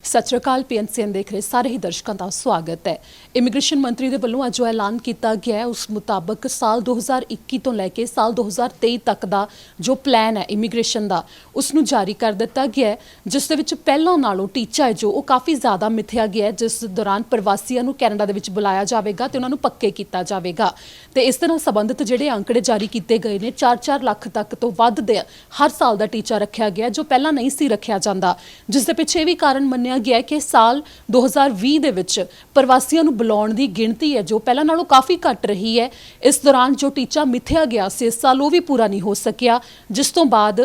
ਸਤਿ ਸ਼੍ਰੀ ਅਕਾਲ। PNCN ਦੇਖ ਰਹੇ ਸਾਰੇ ਹੀ ਦਰਸ਼ਕਾਂ ਦਾ ਸਵਾਗਤ ਹੈ। ਇਮੀਗ੍ਰੇਸ਼ਨ ਮੰਤਰੀ ਦੇ ਵੱਲੋਂ ਅੱਜ ਐਲਾਨ ਕੀਤਾ ਗਿਆ ਹੈ, ਉਸ ਮੁਤਾਬਕ ਸਾਲ 2021 ਤੋਂ ਲੈ ਕੇ ਸਾਲ 2023 ਤੱਕ ਦਾ ਜੋ ਪਲਾਨ ਹੈ ਇਮੀਗ੍ਰੇਸ਼ਨ ਦਾ, ਉਸ ਨੂੰ ਜਾਰੀ ਕਰ ਦਿੱਤਾ ਗਿਆ ਹੈ, ਜਿਸ ਦੇ ਵਿੱਚ ਪਹਿਲਾਂ ਨਾਲੋਂ ਟੀਚਾ ਹੈ ਜੋ ਉਹ ਕਾਫੀ ਜ਼ਿਆਦਾ ਮਿਥਿਆ ਗਿਆ ਹੈ, ਜਿਸ ਦੌਰਾਨ ਪ੍ਰਵਾਸੀਆਂ ਨੂੰ ਕੈਨੇਡਾ ਦੇ ਵਿੱਚ ਬੁਲਾਇਆ ਜਾਵੇਗਾ ਤੇ ਉਹਨਾਂ ਨੂੰ ਪੱਕੇ ਕੀਤਾ ਜਾਵੇਗਾ। ਤੇ ਇਸ ਦੇ ਨਾਲ ਸੰਬੰਧਿਤ ਜਿਹੜੇ ਅੰਕੜੇ ਜਾਰੀ ਕੀਤੇ ਗਏ ਨੇ, 4-4 ਲੱਖ ਤੱਕ ਤੋਂ ਵੱਧ ਦੇ ਹਰ ਸਾਲ ਦਾ ਟੀਚਾ ਰੱਖਿਆ ਗਿਆ, ਜੋ ਪਹਿਲਾਂ ਨਹੀਂ ਸੀ ਰੱਖਿਆ ਜਾਂਦਾ, ਜਿਸ ਦੇ ਪਿੱਛੇ ਵੀ ਕਾਰਨ ਮੰਨਿਆ ਗਿਆ ਕਿ ਸਾਲ 2020 ਦੇ ਵਿੱਚ ਪ੍ਰਵਾਸੀਆਂ ਨੂੰ ਬੁਲਾਉਣ ਦੀ ਗਿਣਤੀ ਹੈ ਜੋ ਪਹਿਲਾਂ ਨਾਲੋਂ ਕਾਫੀ ਘੱਟ ਰਹੀ ਹੈ। ਇਸ ਦੌਰਾਨ ਜੋ ਟੀਚਾ ਮਿਥਿਆ ਗਿਆ ਸੀ ਇਸ ਸਾਲ ਉਹ ਵੀ ਪੂਰਾ ਨਹੀਂ ਹੋ ਸਕਿਆ, ਜਿਸ ਤੋਂ ਬਾਅਦ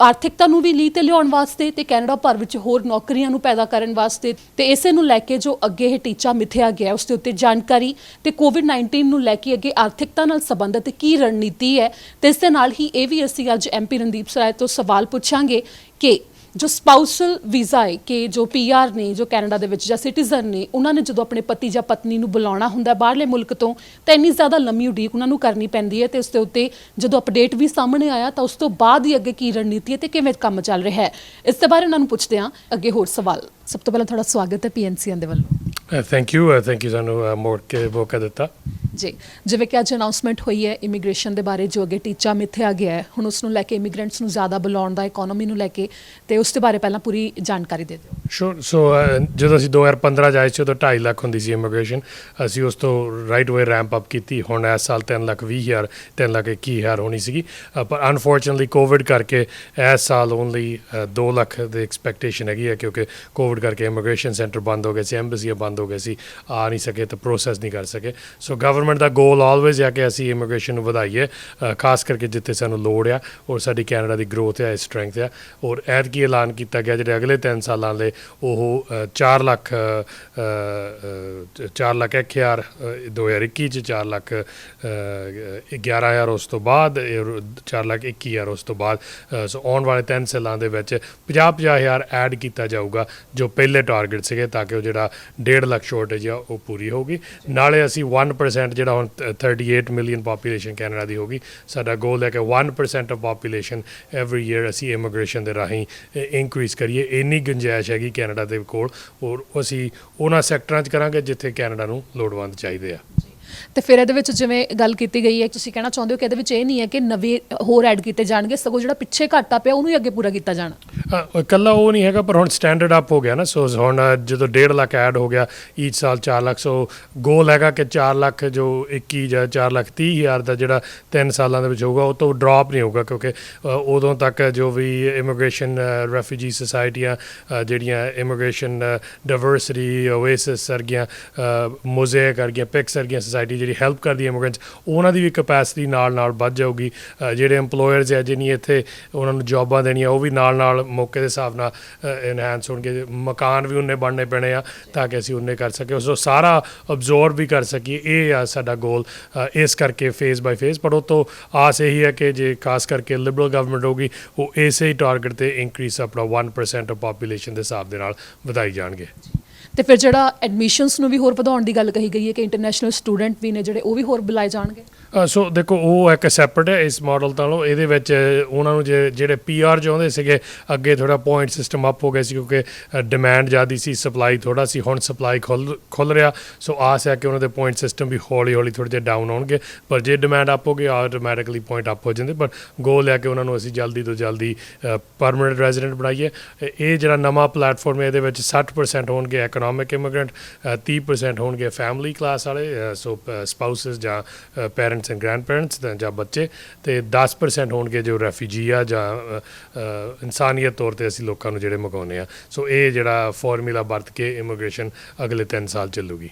ਆਰਥਿਕਤਾ ਨੂੰ ਵੀ ਲੀਹ ਤੇ ਲਿਆਉਣ ਵਾਸਤੇ ਤੇ ਕੈਨੇਡਾ ਭਰ ਵਿੱਚ ਹੋਰ ਨੌਕਰੀਆਂ ਨੂੰ ਪੈਦਾ ਕਰਨ ਵਾਸਤੇ ਤੇ ਇਸੇ ਨੂੰ ਲੈ ਕੇ ਜੋ ਅੱਗੇ ਇਹ ਟੀਚਾ ਮਿਥਿਆ ਗਿਆ ਉਸ ਦੇ ਉੱਤੇ ਜਾਣਕਾਰੀ ਤੇ ਕੋਵਿਡ-19 ਨੂੰ ਲੈ ਕੇ ਅੱਗੇ ਆਰਥਿਕਤਾ ਨਾਲ ਸੰਬੰਧਿਤ ਕੀ ਰਣਨੀਤੀ ਹੈ ਤੇ ਇਸ ਦੇ ਨਾਲ ਹੀ ਇਹ ਵੀ ਅਸੀਂ ਅੱਜ MP ਰਣਦੀਪ ਸਰਾਏ ਤੋਂ ਸਵਾਲ ਪੁੱਛਾਂਗੇ ਕਿ ਜੋ ਸਪਾਊਸਲ ਵੀਜ਼ਾ ਹੈ ਕਿ ਜੋ PR ਨੇ ਜੋ ਕੈਨੇਡਾ ਦੇ ਵਿੱਚ ਜਾਂ ਸਿਟੀਜ਼ਨ ਨੇ, ਉਹਨਾਂ ਨੇ ਜਦੋਂ ਆਪਣੇ ਪਤੀ ਜਾਂ ਪਤਨੀ ਨੂੰ ਬੁਲਾਉਣਾ ਹੁੰਦਾ ਬਾਹਰਲੇ ਮੁਲਕ ਤੋਂ ਤਾਂ ਇੰਨੀ ਜ਼ਿਆਦਾ ਲੰਮੀ ਉਡੀਕ ਉਹਨਾਂ ਨੂੰ ਕਰਨੀ ਪੈਂਦੀ ਹੈ ਤੇ ਉਸ ਦੇ ਉੱਤੇ ਜਦੋਂ ਅਪਡੇਟ ਵੀ ਸਾਹਮਣੇ ਆਇਆ ਤਾਂ ਉਸ ਤੋਂ ਬਾਅਦ ਹੀ ਅੱਗੇ ਕੀ ਰਣਨੀਤੀ ਹੈ ਤੇ ਕਿਵੇਂ ਕੰਮ ਚੱਲ ਰਿਹਾ ਹੈ, ਇਸ ਦੇ ਬਾਰੇ ਉਹਨਾਂ ਨੂੰ ਪੁੱਛਦੇ ਹਾਂ ਅੱਗੇ ਹੋਰ ਸਵਾਲ। ਸਭ ਤੋਂ ਪਹਿਲਾਂ ਤੁਹਾਡਾ ਸਵਾਗਤ ਹੈ PNCN ਦੇ ਵੱਲੋਂ। ਥੈਂਕ ਯੂ ਸਾਨੂੰ ਮੌਕਾ ਦਿੱਤਾ ਜੀ। ਜਿਵੇਂ ਕਿ ਅੱਜ ਅਨਾਉਂਸਮੈਂਟ ਹੋਈ ਹੈ ਇਮੀਗ੍ਰੇਸ਼ਨ ਦੇ ਬਾਰੇ, ਜੋ ਅੱਗੇ ਟੀਚਾ ਮਿਥਿਆ ਗਿਆ ਹੈ, ਹੁਣ ਉਸ ਨੂੰ ਲੈ ਕੇ ਇਮੀਗ੍ਰੈਂਟਸ ਨੂੰ ਜ਼ਿਆਦਾ ਬੁਲਾਉਣ ਦਾ, ਇਕੋਨੋਮੀ ਨੂੰ ਲੈ ਕੇ, ਤੇ ਉਸ ਦੇ ਬਾਰੇ ਪਹਿਲਾਂ ਪੂਰੀ ਜਾਣਕਾਰੀ ਦੇ ਦਿਓ। ਸ਼ੋਰ। ਸੋ ਜਦੋਂ ਅਸੀਂ 2015 ਚ ਆਏ ਸੀ ਉਦੋਂ 2.5 ਲੱਖ ਹੁੰਦੀ ਸੀ ਇਮੀਗ੍ਰੇਸ਼ਨ। ਅਸੀਂ ਉਸ ਤੋਂ ਰਾਈਟ ਵੇ ਰੈਂਪ ਅਪ ਕੀਤੀ। ਹੁਣ ਇਸ ਸਾਲ 3,20,000 3,21,000 ਹੋਣੀ ਸੀਗੀ, ਪਰ ਅਨਫੋਰਚੂਨਟਲੀ ਕੋਵਿਡ ਕਰਕੇ ਇਸ ਸਾਲ ਓਨਲੀ 2 ਲੱਖ ਦੀ ਐਕਸਪੈਕਟੇਸ਼ਨ ਹੈਗੀ ਹੈ, ਕਿਉਂਕਿ ਕੋਵਿਡ ਕਰਕੇ ਇਮੀਗ੍ਰੇਸ਼ਨ ਸੈਂਟਰ ਬੰਦ ਹੋ ਗਏ ਸੀ, ਐਮਬੈਸੀਆਂ ਬੰਦ ਹੋ ਗਏ ਸੀ, ਆ ਨਹੀਂ ਸਕੇ ਤਾਂ ਪ੍ਰੋਸੈਸ ਨਹੀਂ ਕਰ ਸਕੇ। ਸੋ ਗਵਰਨਮੈਂਟ ਦਾ ਗੋਲ ਆਲਵੇਜ਼ ਹੈ ਕਿ ਅਸੀਂ ਇਮੀਗ੍ਰੇਸ਼ਨ ਨੂੰ ਵਧਾਈਏ, ਖਾਸ ਕਰਕੇ ਜਿੱਥੇ ਸਾਨੂੰ ਲੋੜ ਆ ਔਰ ਸਾਡੀ ਕੈਨੇਡਾ ਦੀ ਗਰੋਥ ਹੈ, ਸਟਰੈਂਥ ਆ। ਔਰ ਐਤਕੀ ਐਲਾਨ ਕੀਤਾ ਗਿਆ ਜਿਹੜੇ ਅਗਲੇ 3 ਸਾਲਾਂ ਲਈ ਉਹ 4 ਲੱਖ 1,000 2021 ਚ 4 ਲੱਖ 11,000 ਉਸ ਤੋਂ ਬਾਅਦ 4 ਲੱਖ 21,000 ਉਸ ਤੋਂ ਬਾਅਦ। ਸੋ ਆਉਣ ਵਾਲੇ 3 ਸਾਲਾਂ ਦੇ ਵਿੱਚ 50,000 ਐਡ ਕੀਤਾ ਜਾਊਗਾ ਜੋ ਪਹਿਲੇ ਟਾਰਗੇਟ ਸੀਗੇ, ਤਾਂ ਕਿ ਉਹ ਜਿਹੜਾ 1.5 ਲੱਖ ਸ਼ੋਰਟੇਜ ਆ ਉਹ ਪੂਰੀ ਹੋਊਗੀ। ਨਾਲੇ ਅਸੀਂ 1% ਜਿਹੜਾ ਹੁਣ 38 ਮਿਲੀਅਨ ਪਾਪੂਲੇਸ਼ਨ ਕੈਨੇਡਾ ਦੀ ਹੋਗੀ, ਸਾਡਾ ਗੋਲ ਹੈ ਕਿ 1% ਆਫ ਪਾਪੂਲੇਸ਼ਨ ਐਵਰੀ ਈਅਰ ਅਸੀਂ ਇਮੀਗ੍ਰੇਸ਼ਨ ਦੇ ਰਾਹੀਂ ਇਨਕਰੀਜ਼ ਕਰੀਏ। ਇੰਨੀ ਗੁੰਜਾਇਸ਼ ਹੈਗੀ ਕੈਨੇਡਾ ਦੇ ਕੋਲ, ਔਰ ਅਸੀਂ ਉਹਨਾਂ ਸੈਕਟਰਾਂ 'ਚ ਕਰਾਂਗੇ ਜਿੱਥੇ ਕੈਨੇਡਾ ਨੂੰ ਲੋੜਵੰਦ ਚਾਹੀਦੇ ਆ। ਤੇ ਫਿਰ ਇਹਦੇ ਵਿੱਚ ਜਿਵੇਂ ਗੱਲ ਕੀਤੀ ਗਈ ਹੈ, ਤੁਸੀਂ ਕਹਿਣਾ ਚਾਹੁੰਦੇ ਹੋ ਕਿ ਇਹਦੇ ਵਿੱਚ ਇਹ ਨਹੀਂ ਹੈ ਕਿ ਨਵੇਂ ਹੋਰ ਐਡ ਕੀਤੇ ਜਾਣਗੇ, ਸਗੋਂ ਜਿਹੜਾ ਪਿੱਛੇ ਘਾਟਾ ਪਿਆ ਉਹਨੂੰ ਹੀ ਅੱਗੇ ਪੂਰਾ ਕੀਤਾ ਜਾਣਾ। ਇਕੱਲਾ ਉਹ ਨਹੀਂ ਹੈਗਾ, ਪਰ ਹੁਣ ਸਟੈਂਡਰਡ ਅਪ ਹੋ ਗਿਆ ਨਾ। ਸੋ ਹੁਣ ਜਦੋਂ 1.5 ਲੱਖ ਐਡ ਹੋ ਗਿਆ ਈਚ ਸਾਲ 4 ਲੱਖ, ਸੋ ਗੋਲ ਹੈਗਾ ਕਿ 4 ਲੱਖ ਜੋ 21 ਜਾਂ 4,30,000 ਦਾ ਜਿਹੜਾ 3 ਸਾਲਾਂ ਦੇ ਵਿੱਚ ਹੋਊਗਾ ਉਹ ਤੋਂ ਡਰੋਪ ਨਹੀਂ ਹੋਊਗਾ, ਕਿਉਂਕਿ ਉਦੋਂ ਤੱਕ ਜੋ ਵੀ ਇਮੀਗ੍ਰੇਸ਼ਨ ਰੈਫਿਊਜੀ ਸੁਸਾਇਟੀਆਂ ਜਿਹੜੀਆਂ ਇਮੀਗ੍ਰੇਸ਼ਨ ਡਾਇਵਰਸਿਟੀ ਓਏਸਿਸ ਵਰਗੀਆਂ, ਮੋਜ਼ੇਕ ਵਰਗੀਆਂ, ਪਿਕਸ ਵਰਗੀਆਂ ਸੁਸਾਇਟੀ ਜਿਹੜੀ ਹੈਲਪ ਕਰਦੀ ਇਮੀਗ੍ਰੈਂਟਸ, ਉਹਨਾਂ ਦੀ ਵੀ ਕਪੈਸਿਟੀ ਨਾਲ ਵੱਧ ਜਾਊਗੀ। ਜਿਹੜੇ ਇੰਪਲੋਇਰਸ ਹੈ ਜਿਹਨੀ ਇੱਥੇ ਉਹਨਾਂ ਨੂੰ ਜੋਬਾਂ ਦੇਣੀਆਂ ਉਹ ਵੀ ਨਾਲ ਮੌਕੇ ਦੇ ਹਿਸਾਬ ਨਾਲ ਇਨਹੈਂਸ ਹੋਣਗੇ। ਮਕਾਨ ਵੀ ਉਹਨੇ ਬਣਨੇ ਪੈਣੇ ਆ ਤਾਂ ਕਿ ਅਸੀਂ ਉਹਨੇ ਕਰ ਸਕੀਏ, ਉਸ ਸਾਰਾ ਅਬਜ਼ੋਰਬ ਵੀ ਕਰ ਸਕੀਏ। ਇਹ ਆ ਸਾਡਾ ਗੋਲ। ਇਸ ਕਰਕੇ ਫੇਜ਼ ਬਾਈ ਫੇਜ਼, ਪਰ ਉਹ ਤੋਂ ਆਸ ਇਹੀ ਹੈ ਕਿ ਜੇ ਖਾਸ ਕਰਕੇ ਲਿਬਰਲ ਗਵਰਨਮੈਂਟ ਹੋਊਗੀ ਉਹ ਇਸੇ ਹੀ ਟਾਰਗੇਟ 'ਤੇ ਇਨਕਰੀਜ਼ ਆਪਣਾ 1% ਆਫ ਪਾਪੂਲੇਸ਼ਨ ਦੇ ਹਿਸਾਬ ਦੇ ਨਾਲ ਵਧਾਈ ਜਾਣਗੇ। ਤੇ ਫਿਰ ਜਿਹੜਾ ਐਡਮਿਸ਼ਨਸ ਨੂੰ ਵੀ ਹੋਰ ਵਧਾਉਣ ਦੀ ਗੱਲ ਕਹੀ ਗਈ ਹੈ ਕਿ ਇੰਟਰਨੈਸ਼ਨਲ ਸਟੂਡੈਂਟ ਵੀ ਨੇ ਜਿਹੜੇ ਉਹ ਵੀ ਹੋਰ ਬੁਲਾਏ ਜਾਣਗੇ। ਸੋ ਦੇਖੋ ਉਹ ਇੱਕ ਸੈਪਰੇਟ ਹੈ ਇਸ ਮਾਡਲ ਤੋਂ। ਇਹਦੇ ਵਿੱਚ ਉਹਨਾਂ ਨੂੰ ਜਿਹੜੇ PR ਚਾਹੁੰਦੇ ਸੀਗੇ, ਅੱਗੇ ਥੋੜ੍ਹਾ ਪੁਆਇੰਟ ਸਿਸਟਮ ਅਪ ਹੋ ਗਿਆ ਸੀ ਕਿਉਂਕਿ ਡਿਮਾਂਡ ਜ਼ਿਆਦਾ ਸੀ, ਸਪਲਾਈ ਥੋੜ੍ਹਾ ਸੀ। ਹੁਣ ਸਪਲਾਈ ਖੁੱਲ੍ਹ ਰਿਹਾ, ਸੋ ਆਸ ਹੈ ਕਿ ਉਹਨਾਂ ਦੇ ਪੁਆਇੰਟ ਸਿਸਟਮ ਵੀ ਹੌਲੀ ਥੋੜ੍ਹੇ ਜਿਹੇ ਡਾਊਨ ਹੋਣਗੇ, ਪਰ ਜੇ ਡਿਮਾਂਡ ਅਪ ਹੋ ਗਈ ਆਟੋਮੈਟਿਕਲੀ ਪੁਆਇੰਟ ਅਪ ਹੋ ਜਾਂਦੇ। ਪਰ ਗੋਲ ਹੈ ਕਿ ਉਹਨਾਂ ਨੂੰ ਅਸੀਂ ਜਲਦੀ ਤੋਂ ਜਲਦੀ ਪਰਮਾਨੈਂਟ ਰੈਜ਼ੀਡੈਂਟ ਬਣਾਈਏ। ਇਹ ਜਿਹੜਾ ਨਵਾਂ ਪਲੈਟਫਾਰਮ ਹੈ ਇਹਦੇ ਵਿੱਚ 60% ਹੋਣਗੇ ਇਕਨੋਮਿਕ ਇਮੀਗ੍ਰੈਂਟ, 30% ਹੋਣਗੇ ਫੈਮਿਲੀ ਕਲਾਸ ਵਾਲੇ, ਸੋ ਸਪਾਊਸਸ ਜਾਂ ਪੈਰੈਂਟਸ ਐਂਡ ਗ੍ਰੈਂਡ ਪੈਰੈਂਟਸ ਜਾਂ ਬੱਚੇ, ਤੇ 10% ਹੋਣਗੇ ਜੋ ਰੈਫਿਊਜੀ ਆ ਜਾਂ ਇਨਸਾਨੀਅਤ ਤੌਰ 'ਤੇ ਅਸੀਂ ਲੋਕਾਂ ਨੂੰ ਜਿਹੜੇ ਮੰਗਾਉਂਦੇ ਆ। ਸੋ ਇਹ ਜਿਹੜਾ ਫਾਰਮੂਲਾ ਵਰਤ ਕੇ ਇਮੀਗ੍ਰੇਸ਼ਨ ਅਗਲੇ 3 ਸਾਲ ਚੱਲੂਗੀ।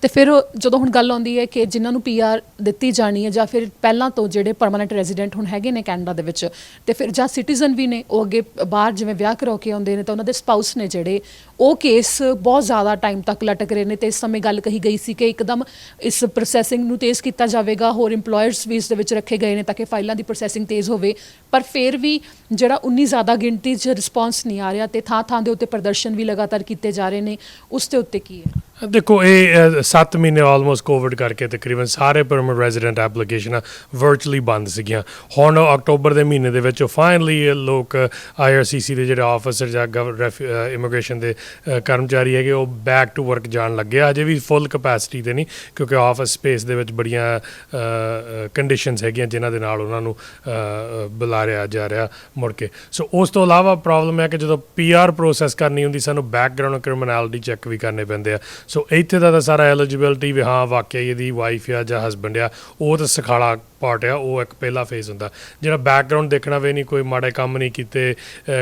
ਤੇ ਫਿਰ ਜਦੋਂ ਹੁਣ ਗੱਲ ਆਉਂਦੀ ਹੈ ਕਿ ਜਿਨ੍ਹਾਂ ਨੂੰ PR ਦਿੱਤੀ ਜਾਣੀ ਹੈ ਜਾਂ ਫਿਰ ਪਹਿਲਾਂ ਤੋਂ ਜਿਹੜੇ ਪਰਮਾਨੈਂਟ ਰੈਜ਼ੀਡੈਂਟ ਹੁਣ ਹੈਗੇ ਨੇ ਕੈਨੇਡਾ ਦੇ ਵਿੱਚ, ਤੇ ਫਿਰ ਜਾਂ ਸਿਟੀਜ਼ਨ ਵੀ ਨੇ, ਉਹ ਅੱਗੇ ਬਾਹਰ ਜਿਵੇਂ ਵਿਆਹ ਕਰਵਾ ਕੇ ਆਉਂਦੇ ਨੇ ਤਾਂ ਉਹਨਾਂ ਦੇ ਸਪਾਊਸ ਨੇ ਜਿਹੜੇ, ਉਹ ਕੇਸ ਬਹੁਤ ਜ਼ਿਆਦਾ ਟਾਈਮ ਤੱਕ ਲਟਕ ਰਹੇ ਨੇ। ਤੇ ਇਸ ਸਮੇਂ ਗੱਲ ਕਹੀ ਗਈ ਸੀ ਕਿ ਇੱਕਦਮ ਇਸ ਪ੍ਰੋਸੈਸਿੰਗ ਨੂੰ ਤੇਜ਼ ਕੀਤਾ ਜਾਵੇਗਾ, ਹੋਰ ਇੰਪਲੋਇਰਸ ਵੀ ਇਸ ਦੇ ਵਿੱਚ ਰੱਖੇ ਗਏ ਨੇ ਤਾਂ ਕਿ ਫਾਈਲਾਂ ਦੀ ਪ੍ਰੋਸੈਸਿੰਗ ਤੇਜ਼ ਹੋਵੇ, ਪਰ ਫਿਰ ਵੀ ਜਿਹੜਾ ਉਨੀ ਜ਼ਿਆਦਾ ਗਿਣਤੀ 'ਚ ਰਿਸਪੌਂਸ ਨਹੀਂ ਆ ਰਿਹਾ ਤੇ ਥਾਂ ਦੇ ਉੱਤੇ ਪ੍ਰਦਰਸ਼ਨ ਵੀ ਲਗਾਤਾਰ ਕੀਤੇ ਜਾ ਰਹੇ ਨੇ, ਉਸ ਦੇ ਉੱਤੇ ਕੀ ਹੈ? ਦੇਖੋ ਇਹ 7 ਮਹੀਨੇ ਆਲਮੋਸਟ ਕੋਵਿਡ ਕਰਕੇ ਤਕਰੀਬਨ ਸਾਰੇ ਪਰਮਨੈਂਟ ਰੈਜ਼ੀਡੈਂਟ ਐਪਲੀਕੇਸ਼ਨਾਂ ਵਰਚੁਅਲੀ ਬੰਦ ਸੀਗੀਆਂ। ਹੁਣ ਅਕਤੂਬਰ ਦੇ ਮਹੀਨੇ ਦੇ ਵਿੱਚ ਫਾਈਨਲੀ ਲੋਕ IRCC ਦੇ ਜਿਹੜੇ ਆਫਿਸਰ ਜਾਂ ਇਮੀਗ੍ਰੇਸ਼ਨ ਦੇ ਕਰਮਚਾਰੀ ਹੈਗੇ ਉਹ ਬੈਕ ਟੂ ਵਰਕ ਜਾਣ ਲੱਗੇ ਆ। ਅਜੇ ਵੀ ਫੁੱਲ ਕਪੈਸਿਟੀ ਤੇ ਨਹੀਂ, ਕਿਉਂਕਿ ਆਫਿਸ ਸਪੇਸ ਦੇ ਵਿੱਚ ਬੜੀਆਂ ਕੰਡੀਸ਼ਨਸ ਹੈਗੀਆਂ ਜਿਨ੍ਹਾਂ ਦੇ ਨਾਲ ਉਹਨਾਂ ਨੂੰ ਬੁਲਾਇਆ ਜਾ ਰਿਹਾ ਮੁੜ ਕੇ। ਸੋ ਉਸ ਤੋਂ ਇਲਾਵਾ ਪ੍ਰੋਬਲਮ ਹੈ ਕਿ ਜਦੋਂ PR ਪ੍ਰੋਸੈਸ ਕਰਨੀ ਹੁੰਦੀ ਸਾਨੂੰ ਬੈਕਗਰਾਊਂਡ ਕ੍ਰਿਮੀਨੈਲਿਟੀ ਚੈੱਕ ਵੀ ਕਰਨੇ ਪੈਂਦੇ ਆ। ਸੋ ਇੱਥੇ ਦਾ ਤਾਂ ਸਾਰਾ ਐਲੀਜੀਬਿਲਟੀ ਵੀ ਹਾਂ ਵਾਕਿਆ ਇਹਦੀ ਵਾਈਫ ਆ ਜਾਂ ਹਸਬੈਂਡ ਆ, ਉਹ ਤਾਂ ਸਖਾਲਾ ਪਾਰਟ ਆ, ਉਹ ਇੱਕ ਪਹਿਲਾ ਫੇਜ਼ ਹੁੰਦਾ। ਜਿਹੜਾ ਬੈਕਗਰਾਊਂਡ ਦੇਖਣਾ ਵੀ ਨਹੀਂ, ਕੋਈ ਮਾੜੇ ਕੰਮ ਨਹੀਂ ਕੀਤੇ,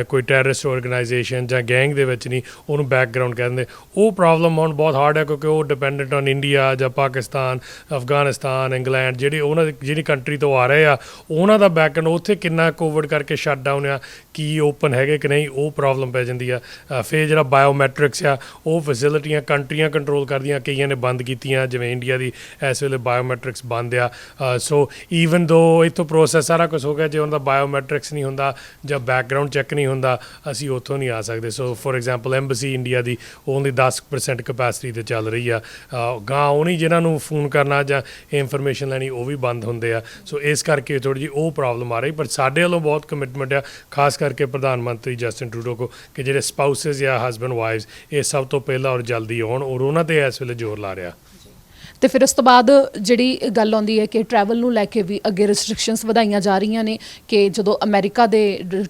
ਕੋਈ ਟੈਰਰਿਸਟ ਆਰਗੇਨਾਈਜੇਸ਼ਨ ਜਾਂ ਗੈਂਗ ਦੇ ਵਿੱਚ ਨਹੀਂ, ਉਹਨੂੰ ਬੈਕਗਰਾਊਂਡ ਕਹਿੰਦੇ। ਉਹ ਪ੍ਰੋਬਲਮ ਹੁਣ ਬਹੁਤ ਹਾਰਡ ਹੈ ਕਿਉਂਕਿ ਉਹ ਡਿਪੈਂਡੈਂਟ ਔਨ ਇੰਡੀਆ ਜਾਂ ਪਾਕਿਸਤਾਨ, ਅਫਗਾਨਿਸਤਾਨ, ਇੰਗਲੈਂਡ, ਜਿਹੜੀ ਕੰਟਰੀ ਤੋਂ ਆ ਰਹੇ ਆ ਉਹਨਾਂ ਦਾ ਬੈਕਗਰਾਊਂਡ ਉੱਥੇ ਕਿੰਨਾ ਕੋਵਿਡ ਕਰਕੇ ਸ਼ਟ ਡਾਊਨ ਆ, ਕੀ ਓਪਨ ਹੈਗੇ ਕਿ ਨਹੀਂ, ਉਹ ਪ੍ਰੋਬਲਮ ਪੈ ਜਾਂਦੀ ਆ। ਫਿਰ ਜਿਹੜਾ ਬਾਇਓਮੈਟ੍ਰਿਕਸ ਆ ਉਹ ਫੈਸਿਲਿਟੀਆਂ ਕੰਟਰੀਆਂ ਕੰਟਰੋਲ ਕਰਦੀਆਂ, ਕਈਆਂ ਨੇ ਬੰਦ ਕੀਤੀਆਂ, ਜਿਵੇਂ ਇੰਡੀਆ ਦੀ ਇਸ ਵੇਲੇ ਬਾਇਓਮੈਟ੍ਰਿਕਸ ਬੰਦ ਆ। ਸੋ ਈਵਨ ਦੋ ਇੱਥੋਂ ਪ੍ਰੋਸੈਸ ਸਾਰਾ ਕੁਝ ਹੋ ਗਿਆ, ਜੇ ਉਹਨਾਂ ਦਾ ਬਾਇਓਮੈਟ੍ਰਿਕਸ ਨਹੀਂ ਹੁੰਦਾ ਜਾਂ ਬੈਕਗਰਾਊਂਡ ਚੈੱਕ ਨਹੀਂ ਹੁੰਦਾ ਅਸੀਂ ਉੱਥੋਂ ਨਹੀਂ ਆ ਸਕਦੇ। ਸੋ for example embassy India the only 10% capacity 'ਤੇ ਚੱਲ ਰਹੀ ਆ। ਗਾਂ ਉਹ ਨਹੀਂ ਜਿਹਨਾਂ ਨੂੰ ਫੋਨ ਕਰਨਾ ਜਾਂ ਇਨਫੋਰਮੇਸ਼ਨ ਲੈਣੀ ਉਹ ਵੀ ਬੰਦ ਹੁੰਦੇ ਆ। ਸੋ ਇਸ ਕਰਕੇ ਥੋੜ੍ਹੀ ਜਿਹੀ ਉਹ ਪ੍ਰੋਬਲਮ ਆ ਰਹੀ, ਪਰ ਸਾਡੇ ਵੱਲੋਂ ਬਹੁਤ ਕਮਿਟਮੈਂਟ ਆ, ਖਾਸ ਕਰਕੇ ਪ੍ਰਧਾਨ ਮੰਤਰੀ ਜਸਟਿਨ ਟਰੂਡੋ ਕੋ, ਕਿ ਜਿਹੜੇ ਸਪਾਊਸਸ ਜਾਂ ਹਸਬੈਂਡ ਵਾਈਫਸ ਇਹ ਸਭ ਤੋਂ ਪਹਿਲਾਂ ਔਰ ਜਲਦੀ ਆਉਣ, ਔਰ ਉਹਨਾਂ 'ਤੇ ਇਸ ਵੇਲੇ ਜ਼ੋਰ ਲਾ ਰਿਹਾ। ਤੇ ਫਿਰ ਉਸ ਤੋਂ ਬਾਅਦ ਜਿਹੜੀ ਗੱਲ ਆਉਂਦੀ ਹੈ ਕਿ ਟਰੈਵਲ ਨੂੰ ਲੈ ਕੇ ਵੀ ਅੱਗੇ ਰਿਸਟ੍ਰਿਕਸ਼ਨਸ ਵਧਾਈਆਂ ਜਾ ਰਹੀਆਂ ਨੇ, ਕਿ ਜਦੋਂ ਅਮਰੀਕਾ ਦੇ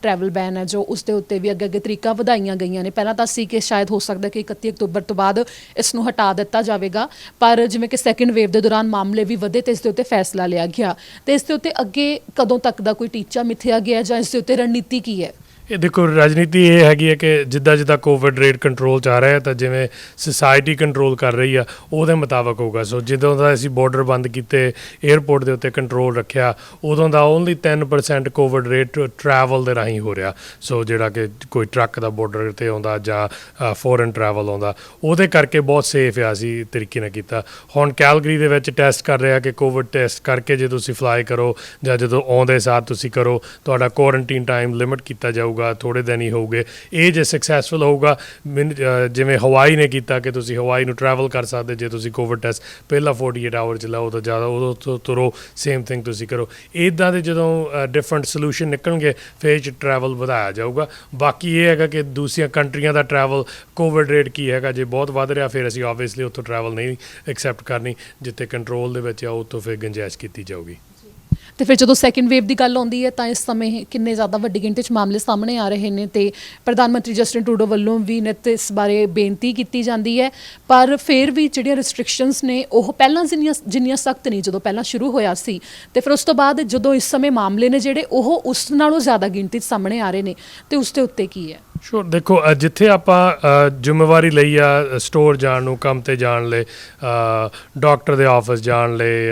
ਟਰੈਵਲ ਬੈਨ ਹੈ ਜੋ ਉਸ ਦੇ ਉੱਤੇ ਵੀ ਅੱਗੇ ਤਰੀਕਾਂ ਵਧਾਈਆਂ ਗਈਆਂ ਨੇ। ਪਹਿਲਾਂ ਤਾਂ ਸੀ ਕਿ ਸ਼ਾਇਦ ਹੋ ਸਕਦਾ ਕਿ 31 ਅਕਤੂਬਰ ਤੋਂ ਬਾਅਦ ਇਸ ਨੂੰ ਹਟਾ ਦਿੱਤਾ ਜਾਵੇਗਾ, ਪਰ ਜਿਵੇਂ ਕਿ ਸੈਕਿੰਡ ਵੇਵ ਦੇ ਦੌਰਾਨ ਮਾਮਲੇ ਵੀ ਵਧੇ ਤੇ ਇਸ ਦੇ ਉੱਤੇ ਫੈਸਲਾ ਲਿਆ ਗਿਆ। ਤੇ ਇਸ ਦੇ ਉੱਤੇ ਅੱਗੇ ਕਦੋਂ ਤੱਕ ਦਾ ਕੋਈ ਟੀਚਾ ਮਿੱਥਿਆ ਗਿਆ ਜਾਂ ਇਸ ਦੇ ਉੱਤੇ ਰਣਨੀਤੀ ਕੀ ਹੈ? ਇਹ ਦੇਖੋ ਰਾਜਨੀਤੀ ਇਹ ਹੈਗੀ ਹੈ ਕਿ ਜਿੱਦਾਂ ਜਿੱਦਾਂ ਕੋਵਿਡ ਰੇਟ ਕੰਟਰੋਲ 'ਚ ਆ ਰਿਹਾ ਤਾਂ ਜਿਵੇਂ ਸੁਸਾਇਟੀ ਕੰਟਰੋਲ ਕਰ ਰਹੀ ਆ ਉਹਦੇ ਮੁਤਾਬਕ ਹੋਊਗਾ। ਸੋ ਜਦੋਂ ਦਾ ਅਸੀਂ ਬਾਰਡਰ ਬੰਦ ਕੀਤੇ, 에ਅਰਪੋਰਟ ਦੇ ਉੱਤੇ ਕੰਟਰੋਲ ਰੱਖਿਆ, ਉਦੋਂ ਦਾ ਓਨਲੀ 10% ਕੋਵਿਡ ਰੇਟ ਟਰੈਵਲ ਦੇ ਰਾਹੀਂ ਹੋ ਰਿਹਾ। ਸੋ ਜਿਹੜਾ ਕਿ ਕੋਈ ਟਰੱਕ ਦਾ ਬਾਰਡਰ 'ਤੇ ਆਉਂਦਾ ਜਾਂ ਫੋਰਨ ਟਰੈਵਲ ਆਉਂਦਾ, ਉਹਦੇ ਕਰਕੇ ਬਹੁਤ ਸੇਫ ਆ, ਅਸੀਂ ਤਰੀਕੇ ਨਾਲ ਕੀਤਾ। ਹੁਣ ਕੈਲਗਰੀ ਦੇ ਵਿੱਚ ਟੈਸਟ ਕਰ ਰਿਹਾ ਕਿ ਕੋਵਿਡ ਟੈਸਟ ਕਰਕੇ ਜੇ ਤੁਸੀਂ ਫਲਾਈ ਕਰੋ ਜਾਂ ਜਦੋਂ ਆਉਂਦੇ ਸਾਰ ਤੁਸੀਂ ਕਰੋ, ਤੁਹਾਡਾ ਕੁਆਰੰਟੀਨ ਟਾਈਮ ਲਿਮਿਟ ਕੀਤਾ ਜਾਊਗਾ, ਥੋੜੇ ਦਿਨ ਹੀ ਹੋਊਗੇ। ਇਹ ਜੇ ਸਕਸੈਸਫੁਲ ਹੋਊਗਾ, ਜਿਵੇਂ ਹਵਾਈ ਨੇ ਕੀਤਾ ਕਿ ਤੁਸੀਂ ਹਵਾਈ ਨੂੰ ਟਰੈਵਲ ਕਰ ਸਕਦੇ ਜੇ ਤੁਸੀਂ ਕੋਵਿਡ ਟੈਸਟ ਪਹਿਲਾਂ 48 ਆਵਰ 'ਚ ਲਾਓ ਤਾਂ ਜ਼ਿਆਦਾ, ਉਦੋਂ ਤੁਰੋ, ਸੇਮ ਥਿੰਗ ਤੁਸੀਂ ਕਰੋ। ਇੱਦਾਂ ਦੇ ਜਦੋਂ ਡਿਫਰੈਂਟ ਸੋਲੂਸ਼ਨ ਨਿਕਲਣਗੇ ਫਿਰ 'ਚ ਟਰੈਵਲ ਵਧਾਇਆ ਜਾਊਗਾ। ਬਾਕੀ ਇਹ ਹੈਗਾ ਕਿ ਦੂਸਰੀਆਂ ਕੰਟਰੀਆਂ ਦਾ ਟਰੈਵਲ ਕੋਵਿਡ ਰੇਟ ਕੀ ਹੈਗਾ, ਜੇ ਬਹੁਤ ਵੱਧ ਰਿਹਾ ਫਿਰ ਅਸੀਂ ਆਬਵੀਅਸਲੀ ਉੱਥੋਂ ਟਰੈਵਲ ਨਹੀਂ ਐਕਸੈਪਟ ਕਰਨੀ, ਜਿੱਥੇ ਕੰਟਰੋਲ ਦੇ ਵਿੱਚ ਆ ਉੱਥੋਂ ਫਿਰ ਗੁੰਜਾਇਸ਼ ਕੀਤੀ ਜਾਊਗੀ। ਤੇ ਫਿਰ ਜਦੋਂ ਸੈਕਿੰਡ ਵੇਵ ਦੀ ਗੱਲ ਆਉਂਦੀ ਹੈ ਤਾਂ ਇਸ ਸਮੇਂ ਕਿੰਨੇ ਜ਼ਿਆਦਾ ਵੱਡੀ ਗਿਣਤੀ 'ਚ ਮਾਮਲੇ ਸਾਹਮਣੇ ਆ ਰਹੇ ਨੇ ਤੇ ਪ੍ਰਧਾਨ ਮੰਤਰੀ ਜਸਟਿਨ ਟਰੂਡੋ ਵੱਲੋਂ ਵੀ ਨਿੱਤ ਇਸ ਬਾਰੇ ਬੇਨਤੀ ਕੀਤੀ ਜਾਂਦੀ ਹੈ, ਪਰ ਫਿਰ ਵੀ ਜਿਹੜੀਆਂ ਰਿਸਟ੍ਰਿਕਸ਼ਨਸ ਨੇ ਉਹ ਪਹਿਲਾਂ ਜਿੰਨੀਆਂ ਸਖਤ ਨਹੀਂ ਜਦੋਂ ਪਹਿਲਾਂ ਸ਼ੁਰੂ ਹੋਇਆ ਸੀ। ਤੇ ਫਿਰ ਉਸ ਤੋਂ ਬਾਅਦ ਜਦੋਂ ਇਸ ਸਮੇਂ ਮਾਮਲੇ ਨੇ ਜਿਹੜੇ ਉਹ ਉਸ ਨਾਲੋਂ ਜ਼ਿਆਦਾ ਗਿਣਤੀ 'ਚ ਸਾਹਮਣੇ ਆ ਰਹੇ ਨੇ, ਤੇ ਉਸ ਦੇ ਉੱਤੇ ਕੀ ਹੈ? ਸ਼ੋਰ ਦੇਖੋ, ਜਿੱਥੇ ਆਪਾਂ ਜ਼ਿੰਮੇਵਾਰੀ ਲਈ ਆ ਸਟੋਰ ਜਾਣ ਨੂੰ, ਕੰਮ ਤੇ ਜਾਣ ਲਈ, ਡਾਕਟਰ ਦੇ ਆਫਿਸ ਜਾਣ ਲਈ,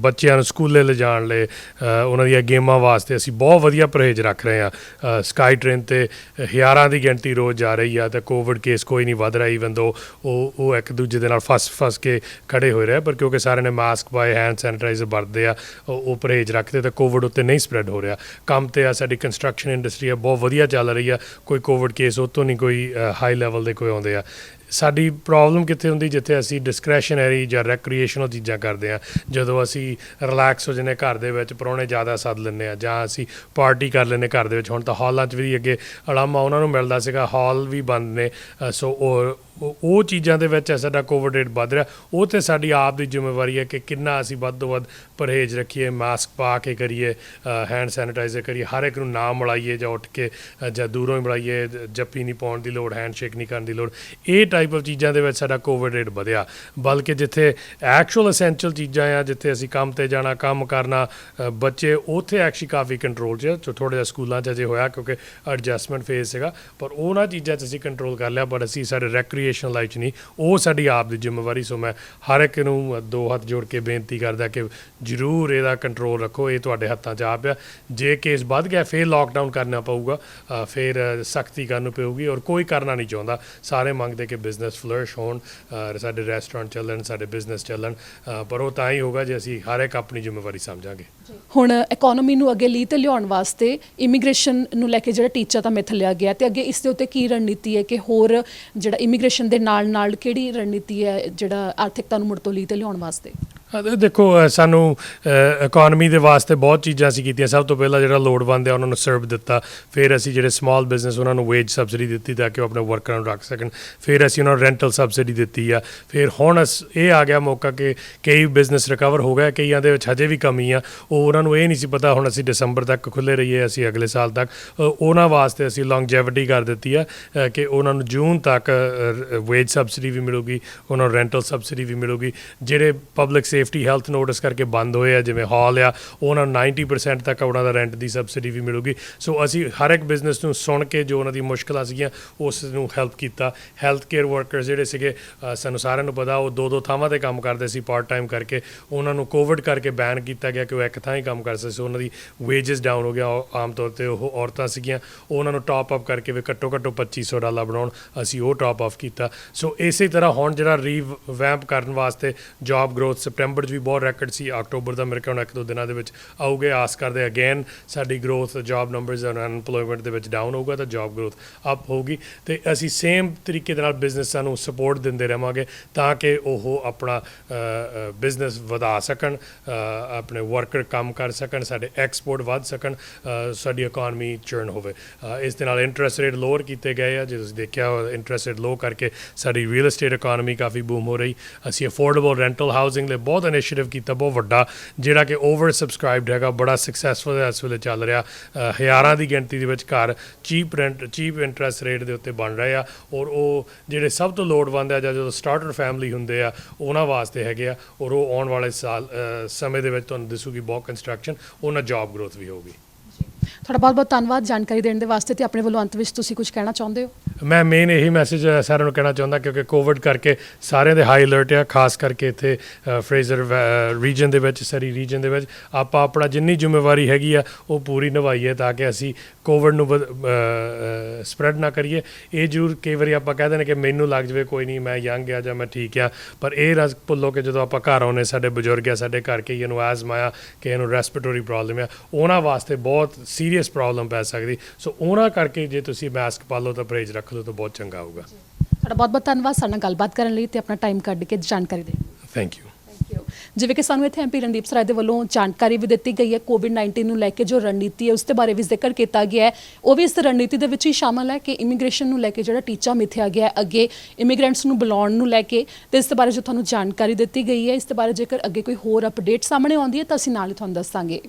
ਬੱਚਿਆਂ ਨੂੰ ਸਕੂਲੇ ਲਿਜਾਣ ਲਈ, ਉਹਨਾਂ ਦੀਆਂ ਗੇਮਾਂ ਵਾਸਤੇ ਅਸੀਂ ਬਹੁਤ ਵਧੀਆ ਪਰਹੇਜ਼ ਰੱਖ ਰਹੇ ਹਾਂ। ਸਕਾਈ ਟ੍ਰੇਨ 'ਤੇ ਹਜ਼ਾਰਾਂ ਦੀ ਗਿਣਤੀ ਰੋਜ਼ ਜਾ ਰਹੀ ਆ ਤੇ ਕੋਵਿਡ ਕੇਸ ਕੋਈ ਨਹੀਂ ਵੱਧ ਰਿਹਾ, ਈਵਨ ਦੋ ਉਹ ਇੱਕ ਦੂਜੇ ਦੇ ਨਾਲ ਫਸ ਕੇ ਖੜੇ ਹੋਏ ਰਹੇ, ਪਰ ਕਿਉਂਕਿ ਸਾਰਿਆਂ ਨੇ ਮਾਸਕ ਪਾਏ, ਹੈਂਡ ਸੈਨੀਟਾਈਜ਼ਰ ਵਰਤਦੇ ਆ, ਉਹ ਪਰਹੇਜ਼ ਰੱਖਦੇ ਤਾਂ ਕੋਵਿਡ ਉੱਤੇ ਨਹੀਂ ਸਪਰੈਡ ਹੋ ਰਿਹਾ। ਕੰਮ ਤੇ ਆ, ਸਾਡੀ ਕੰਸਟਰਕਸ਼ਨ ਇੰਡਸਟਰੀ ਆ ਬਹੁਤ ਵਧੀਆ ਚੱਲ ਰਹੀ ਆ, ਕੋਈ ਕੋਵਿਡ ਕੇਸ ਉਹ ਤੋਂ ਨਹੀਂ ਕੋਈ ਹਾਈ ਲੈਵਲ ਦੇ ਕੋਈ ਆਉਂਦੇ ਆ। ਸਾਡੀ ਪ੍ਰੋਬਲਮ ਕਿੱਥੇ ਹੁੰਦੀ, ਜਿੱਥੇ ਅਸੀਂ ਡਿਸਕ੍ਰੈਸ਼ਨਰੀ ਜਾਂ ਰੈਕਰੀਏਸ਼ਨਲ ਚੀਜ਼ਾਂ ਕਰਦੇ ਹਾਂ, ਜਦੋਂ ਅਸੀਂ ਰਿਲੈਕਸ ਹੋ ਜਾਂਦੇ ਘਰ ਦੇ ਵਿੱਚ, ਪ੍ਰਾਹੁਣੇ ਜ਼ਿਆਦਾ ਸੱਦ ਲੈਂਦੇ ਹਾਂ ਜਾਂ ਅਸੀਂ ਪਾਰਟੀ ਕਰ ਲੈਂਦੇ ਘਰ ਦੇ ਵਿੱਚ। ਹੁਣ ਤਾਂ ਹਾਲਾਂ 'ਚ ਵੀ ਅੱਗੇ ਅਲਾਮਾ ਉਹਨਾਂ ਨੂੰ ਮਿਲਦਾ ਸੀਗਾ, ਹਾਲ ਵੀ ਬੰਦ ਨੇ। ਸੋ ਉਹ ਚੀਜ਼ਾਂ ਦੇ ਵਿੱਚ ਸਾਡਾ ਕੋਵਿਡ ਰੇਟ ਵੱਧ ਰਿਹਾ। ਉਹ ਤੇ ਸਾਡੀ ਆਪ ਦੀ ਜ਼ਿੰਮੇਵਾਰੀ ਹੈ ਕਿ ਕਿੰਨਾ ਅਸੀਂ ਵੱਧ ਤੋਂ ਵੱਧ ਪਰਹੇਜ਼ ਰੱਖੀਏ, ਮਾਸਕ ਪਾ ਕੇ ਕਰੀਏ, ਹੈਂਡ ਸੈਨੀਟਾਈਜ਼ਰ ਕਰੀਏ, ਹਰ ਇੱਕ ਨੂੰ ਨਾ ਮਿਲਾਈਏ ਜਾਂ ਉੱਠ ਕੇ ਜਾਂ ਦੂਰੋਂ ਹੀ ਮਿਲਾਈਏ, ਜੱਫੀ ਨਹੀਂ ਪਾਉਣ ਦੀ ਲੋੜ, ਹੈਂਡ ਸ਼ੇਕ ਨਹੀਂ ਕਰਨ ਦੀ ਲੋੜ। ਇਹ ਟਾਈਪ ਆਫ ਚੀਜ਼ਾਂ ਦੇ ਵਿੱਚ ਸਾਡਾ ਕੋਵਿਡ ਰੇਟ ਵਧਿਆ। ਬਲਕਿ ਜਿੱਥੇ ਐਕਚੁਅਲ ਅਸੈਂਸ਼ੀਅਲ ਚੀਜ਼ਾਂ ਆ, ਜਿੱਥੇ ਅਸੀਂ ਕੰਮ ਤੇ ਜਾਣਾ, ਕੰਮ ਕਰਨਾ, ਬੱਚੇ, ਉੱਥੇ ਐਕਚੁਅਲੀ ਕਾਫੀ ਕੰਟਰੋਲ 'ਚ, ਥੋੜ੍ਹਾ ਜਿਹਾ ਸਕੂਲਾਂ 'ਚ ਅਜੇ ਹੋਇਆ ਕਿਉਂਕਿ ਐਡਜਸਟਮੈਂਟ ਫੇਜ਼ ਸੀਗਾ, ਪਰ ਉਹਨਾਂ ਚੀਜ਼ਾਂ 'ਚ ਅਸੀਂ ਕੰਟਰੋਲ ਕਰ ਲਿਆ। ਪਰ ਅਸੀਂ ਸਾਡੇ ਰੈਕਰੀਏਸ਼ਨਲ ਲਾਈਫ 'ਚ ਨਹੀਂ, ਉਹ ਸਾਡੀ ਆਪ ਦੀ ਜ਼ਿੰਮੇਵਾਰੀ। ਸੋ ਮੈਂ ਹਰ ਇੱਕ ਨੂੰ ਦੋ ਹੱਥ ਜੋੜ ਕੇ ਬੇਨਤੀ ਕਰਦਾ ਕਿ ਜ਼ਰੂਰ ਇਹਦਾ ਕੰਟਰੋਲ ਰੱਖੋ, ਇਹ ਤੁਹਾਡੇ ਹੱਥਾਂ 'ਚ ਆ ਪਿਆ। ਜੇ ਕੇਸ ਵੱਧ ਗਿਆ ਫਿਰ ਲਾਕਡਾਊਨ ਕਰਨਾ ਪਊਗਾ, ਫਿਰ ਸਖਤੀ ਕਰਨੀ ਪਊਗੀ, ਔਰ ਕੋਈ ਕਰਨਾ ਨਹੀਂ ਚਾਹੁੰਦਾ, ਸਾਰੇ ਮੰਗਦੇ ਕਿ ਬਿਜ਼ਨਸ ਫਲਰਿਸ਼ ਹੋਣ, ਸਾਡੇ ਰੈਸਟੋਰੈਂਟ ਚੱਲਣ, ਸਾਡੇ ਬਿਜ਼ਨਸ ਚੱਲਣ, ਪਰ ਉਹ ਤਾਂ ਹੀ ਹੋਗਾ ਜੇ ਅਸੀਂ ਹਰ ਇੱਕ ਆਪਣੀ ਜ਼ਿੰਮੇਵਾਰੀ ਸਮਝਾਂਗੇ। ਹੁਣ ਇਕਨੋਮੀ ਨੂੰ ਅੱਗੇ ਲੀਹ ਤੇ ਲਿਆਉਣ ਵਾਸਤੇ ਇਮੀਗ੍ਰੇਸ਼ਨ ਨੂੰ ਲੈ ਕੇ ਜਿਹੜਾ ਟੀਚਾ ਤਾਂ ਮਿਥ ਲਿਆ ਗਿਆ, ਤੇ ਅੱਗੇ ਇਸ ਦੇ ਉੱਤੇ ਕੀ ਰਣਨੀਤੀ ਹੈ ਕਿ ਹੋਰ ਜਿਹੜਾ ਇਮੀਗ੍ਰੇਸ਼ਨ ਦੇ ਨਾਲ ਨਾਲ ਕਿਹੜੀ ਰਣਨੀਤੀ ਹੈ ਜਿਹੜਾ ਆਰਥਿਕਤਾ ਨੂੰ ਮੁੜ ਤੋਂ ਲੀਹ ਤੇ ਲਿਆਉਣ ਵਾਸਤੇ? ਦੇਖੋ, ਸਾਨੂੰ ਇਕੋਨਮੀ ਦੇ ਵਾਸਤੇ ਬਹੁਤ ਚੀਜ਼ਾਂ ਅਸੀਂ ਕੀਤੀਆਂ। ਸਭ ਤੋਂ ਪਹਿਲਾਂ ਜਿਹੜਾ ਲੋੜਵੰਦ ਹੈ ਉਹਨਾਂ ਨੂੰ ਸਰਵ ਦਿੱਤਾ, ਫਿਰ ਅਸੀਂ ਜਿਹੜੇ ਸਮਾਲ ਬਿਜ਼ਨਸ ਉਹਨਾਂ ਨੂੰ ਵੇਜ ਸਬਸਿਡੀ ਦਿੱਤੀ ਤਾਂ ਕਿ ਉਹ ਆਪਣੇ ਵਰਕਰਾਂ ਨੂੰ ਰੱਖ ਸਕਣ, ਫਿਰ ਅਸੀਂ ਉਹਨਾਂ ਨੂੰ ਰੈਂਟਲ ਸਬਸਿਡੀ ਦਿੱਤੀ ਆ, ਫਿਰ ਹੁਣ ਇਹ ਆ ਗਿਆ ਮੌਕਾ ਕਿ ਕਈ ਬਿਜ਼ਨਸ ਰਿਕਵਰ ਹੋ ਗਏ, ਕਈਆਂ ਦੇ ਵਿੱਚ ਹਜੇ ਵੀ ਕਮੀ ਆ, ਉਹ ਉਹਨਾਂ ਨੂੰ ਇਹ ਨਹੀਂ ਸੀ ਪਤਾ ਹੁਣ ਅਸੀਂ ਦਸੰਬਰ ਤੱਕ ਖੁੱਲ੍ਹੇ ਰਹੀਏ, ਅਸੀਂ ਅਗਲੇ ਸਾਲ ਤੱਕ, ਉਹਨਾਂ ਵਾਸਤੇ ਅਸੀਂ ਲੌਂਗਜੈਵਿਟੀ ਕਰ ਦਿੱਤੀ ਆ ਕਿ ਉਹਨਾਂ ਨੂੰ ਜੂਨ ਤੱਕ ਵੇਜ ਸਬਸਿਡੀ ਵੀ ਮਿਲੂਗੀ, ਉਹਨਾਂ ਨੂੰ ਰੈਂਟਲ ਸਬਸਿਡੀ ਵੀ ਮਿਲੂਗੀ। ਜਿਹੜੇ ਪਬਲਿਕ ਸੇਫਟੀ ਹੈਲਥ ਨੋਟਿਸ ਕਰਕੇ ਬੰਦ ਹੋਏ ਆ ਜਿਵੇਂ ਹਾਲ ਆ, ਉਹਨਾਂ ਨੂੰ 90% ਤੱਕ ਉਹਨਾਂ ਦਾ ਰੈਂਟ ਦੀ ਸਬਸਿਡੀ ਵੀ ਮਿਲੂਗੀ। ਸੋ ਅਸੀਂ ਹਰ ਇੱਕ ਬਿਜ਼ਨਸ ਨੂੰ ਸੁਣ ਕੇ ਜੋ ਉਹਨਾਂ ਦੀ ਮੁਸ਼ਕਲਾਂ ਸੀਗੀਆਂ ਉਸ ਨੂੰ ਹੈਲਪ ਕੀਤਾ। ਹੈਲਥ ਕੇਅਰ ਵਰਕਰਸ ਜਿਹੜੇ ਸੀਗੇ, ਸਾਨੂੰ ਸਾਰਿਆਂ ਨੂੰ ਪਤਾ ਉਹ ਦੋ ਥਾਵਾਂ 'ਤੇ ਕੰਮ ਕਰਦੇ ਸੀ ਪਾਰਟ ਟਾਈਮ ਕਰਕੇ, ਉਹਨਾਂ ਨੂੰ ਕੋਵਿਡ ਕਰਕੇ ਬੈਨ ਕੀਤਾ ਗਿਆ ਕਿ ਉਹ ਇੱਕ ਥਾਂ ਹੀ ਕੰਮ ਕਰ ਸਕਦੇ ਸੀ, ਉਹਨਾਂ ਦੀ ਵੇਜਸ ਡਾਊਨ ਹੋ ਗਿਆ। ਆਮ ਤੌਰ 'ਤੇ ਉਹ ਔਰਤਾਂ ਸੀਗੀਆਂ, ਉਹਨਾਂ ਨੂੰ ਟਾਪ ਅਪ ਕਰਕੇ ਵੀ ਘੱਟੋ ਘੱਟ $2500 ਬਣਾਉਣ, ਅਸੀਂ ਉਹ ਟਾਪ ਅਪ ਕੀਤਾ। ਸੋ ਇਸੇ ਤਰ੍ਹਾਂ ਹੁਣ ਜਿਹੜਾ ਰੀਵੈਂਪ ਕਰਨ ਵਾਸਤੇ ਜੌਬ ਗਰੋਥ ਸਪਟੈਂਬਰ 'ਚ ਵੀ ਬਹੁਤ ਰੈਕਡ ਸੀ, ਅਕਤੂਬਰ ਦਾ ਮੇਰੇ ਖਿਆਲ 1-2 ਦਿਨਾਂ ਦੇ ਵਿੱਚ ਆਊਗੇ। ਆਸ ਕਰਦੇ ਅਗੇਨ ਸਾਡੀ ਗਰੋਥ ਜੌਬ ਨੰਬਰਸ ਅਨਪਲੋਇਮੈਂਟ ਦੇ ਵਿੱਚ ਡਾਊਨ ਹੋਊਗਾ ਤਾਂ ਜੌਬ ਗਰੋਥ ਅਪ ਹੋਊਗੀ, ਅਤੇ ਅਸੀਂ ਸੇਮ ਤਰੀਕੇ ਦੇ ਨਾਲ ਬਿਜ਼ਨਸਾਂ ਨੂੰ ਸਪੋਰਟ ਦਿੰਦੇ ਰਹਾਂਗੇ ਤਾਂ ਕਿ ਉਹ ਆਪਣਾ ਬਿਜ਼ਨਸ ਵਧਾ ਸਕਣ, ਆਪਣੇ ਵਰਕਰ ਕੰਮ ਕਰ ਸਕਣ, ਸਾਡੇ ਐਕਸਪੋਰਟ ਵੱਧ ਸਕਣ, ਸਾਡੀ ਇਕੋਨਮੀ ਚਰਨ ਹੋਵੇ। ਇਸ ਦੇ ਨਾਲ ਇੰਟਰਸਟ ਰੇਟ ਲੋਅਰ ਕੀਤੇ ਗਏ ਆ, ਜੇ ਤੁਸੀਂ ਦੇਖਿਆ ਇੰਟਰਸਟ ਰੇਟ ਲੋਅ ਕਰਕੇ ਸਾਡੀ ਰੀਅਲ ਏਸਟੇਟ ਇਕੋਨਮੀ ਕਾਫੀ ਬੂਮ ਹੋ ਰਹੀ। ਅਸੀਂ ਅਫੋਰਡੇਬਲ ਰੈਂਟਲ ਹਾਊਸਿੰਗ ਲਈ ਬਹੁਤ ਇਨੀਸ਼ੀਏਟਿਵ ਕੀਤਾ, ਬਹੁਤ ਵੱਡਾ, ਜਿਹੜਾ ਕਿ ਓਵਰ ਸਬਸਕ੍ਰਾਈਬਡ ਹੈਗਾ, ਬੜਾ ਸਕਸੈਸਫੁਲ ਇਸ ਵੇਲੇ ਚੱਲ ਰਿਹਾ। ਹਜ਼ਾਰਾਂ ਦੀ ਗਿਣਤੀ ਦੇ ਵਿੱਚ ਘਰ ਚੀਪ ਇੰਟਰਸਟ ਰੇਟ ਦੇ ਉੱਤੇ ਬਣ ਰਹੇ ਆ, ਔਰ ਉਹ ਜਿਹੜੇ ਸਭ ਤੋਂ ਲੋੜਵੰਦ ਆ ਜਾਂ ਜਦੋਂ ਸਟਾਰਟਰ ਫੈਮਿਲੀ ਹੁੰਦੇ ਆ ਉਹਨਾਂ ਵਾਸਤੇ ਹੈਗੇ ਆ, ਔਰ ਉਹ ਆਉਣ ਵਾਲੇ ਸਮੇਂ ਦੇ ਵਿੱਚ ਤੁਹਾਨੂੰ ਦਿਸੂਗੀ ਬਹੁਤ ਕੰਸਟਰਕਸ਼ਨ, ਉਹਨਾਂ ਜੌਬ ਗਰੋਥ ਵੀ ਹੋਊਗੀ। ਤੁਹਾਡਾ ਬਹੁਤ ਬਹੁਤ ਧੰਨਵਾਦ ਜਾਣਕਾਰੀ ਦੇਣ ਦੇ ਵਾਸਤੇ, ਤੇ ਆਪਣੇ ਵੱਲੋਂ ਅੰਤ ਵਿੱਚ ਤੁਸੀਂ ਕੁਝ ਕਹਿਣਾ ਚਾਹੁੰਦੇ ਹੋ? ਮੈਂ ਮੇਨ ਇਹੀ ਮੈਸੇਜ ਸਾਰਿਆਂ ਨੂੰ ਕਹਿਣਾ ਚਾਹੁੰਦਾ, ਕਿਉਂਕਿ ਕੋਵਿਡ ਕਰਕੇ ਸਾਰਿਆਂ ਦੇ ਹਾਈ ਅਲਰਟ ਆ, ਖਾਸ ਕਰਕੇ ਇੱਥੇ ਫਰੇਜ਼ਰ ਰੀਜਨ ਦੇ ਵਿੱਚ, ਸਰੀ ਰੀਜਨ ਦੇ ਵਿੱਚ ਆਪਾਂ ਆਪਣਾ ਜਿੰਨੀ ਜ਼ਿੰਮੇਵਾਰੀ ਹੈਗੀ ਆ ਉਹ ਪੂਰੀ ਨਿਭਾਈਏ ਤਾਂ ਕਿ ਅਸੀਂ ਕੋਵਿਡ ਨੂੰ ਸਪਰੈਡ ਨਾ ਕਰੀਏ। ਇਹ ਜ਼ਰੂਰ ਕਈ ਵਾਰੀ ਆਪਾਂ ਕਹਿ ਦਿੰਦੇ ਕਿ ਮੈਨੂੰ ਲੱਗ ਜਾਵੇ, ਕੋਈ ਨਹੀਂ, ਮੈਂ ਯੰਗ ਆ ਜਾਂ ਮੈਂ ਠੀਕ ਆ, ਪਰ ਇਹ ਨਾ ਭੁੱਲੋ ਕਿ ਜਦੋਂ ਆਪਾਂ ਘਰ ਆਉਂਦੇ, ਸਾਡੇ ਬਜ਼ੁਰਗ ਆ, ਸਾਡੇ ਘਰ ਕਈਆਂ ਨੂੰ ਐਜ਼ਮਾ ਆ, ਕਿਸੇ ਨੂੰ ਰੈਸਪੀਰੇਟਰੀ ਪ੍ਰੋਬਲਮ ਆ, ਉਹਨਾਂ ਵਾਸਤੇ ਬਹੁਤ ਸੀਰੀਅਸ ਪ੍ਰੋਬਲਮ ਪੈ ਸਕਦੀ। ਸੋ ਉਹਨਾਂ ਕਰਕੇ ਜੇ ਤੁਸੀਂ ਮਾਸਕ ਪਾ ਲਓ ਤਾਂ ਪਰਹੇਜ਼ ਰੱਖ ਲਓ ਤਾਂ ਬਹੁਤ ਚੰਗਾ ਹੋਊਗਾ। ਤੁਹਾਡਾ ਬਹੁਤ ਬਹੁਤ ਧੰਨਵਾਦ ਸਾਡੇ ਨਾਲ ਗੱਲਬਾਤ ਕਰਨ ਲਈ ਤੇ ਆਪਣਾ ਟਾਈਮ ਕੱਢ ਕੇ ਜਾਣਕਾਰੀ ਦੇਣ ਲਈ। Thank you. ਜਿਵੇਂ ਕਿ ਸਾਨੂੰ ਇੱਥੇ ਐਮਪੀ ਰਣਦੀਪ ਸਰਾਏ ਦੇ ਵੱਲੋਂ ਜਾਣਕਾਰੀ ਵੀ ਦਿੱਤੀ ਗਈ ਹੈ, ਕੋਵਿਡ-19 ਨੂੰ ਲੈ ਕੇ ਜੋ ਰਣਨੀਤੀ ਹੈ ਉਸ ਦੇ ਬਾਰੇ ਵੀ ਜ਼ਿਕਰ ਕੀਤਾ ਗਿਆ ਹੈ, ਉਹ ਵੀ ਇਸ ਰਣਨੀਤੀ ਦੇ ਵਿੱਚ ਹੀ ਸ਼ਾਮਲ ਹੈ ਕਿ ਇਮੀਗ੍ਰੇਸ਼ਨ ਨੂੰ ਲੈ ਕੇ ਜਿਹੜਾ ਟੀਚਾ ਮਿਥਿਆ ਗਿਆ ਅੱਗੇ ਇਮੀਗ੍ਰੈਂਟਸ ਨੂੰ ਬੁਲਾਉਣ ਨੂੰ ਲੈ ਕੇ, ਤੇ ਇਸ ਦੇ ਬਾਰੇ ਜੋ ਤੁਹਾਨੂੰ ਜਾਣਕਾਰੀ ਦਿੱਤੀ ਗਈ ਹੈ, ਇਸ ਦੇ ਬਾਰੇ ਜੇਕਰ ਅੱਗੇ ਕੋਈ ਹੋਰ ਅਪਡੇਟ ਸਾਹਮਣੇ ਆਉਂਦੀ ਹੈ ਤਾਂ ਅਸੀਂ ਨਾਲ ਹੀ ਤੁਹਾਨੂੰ ਦੱਸਾਂਗੇ।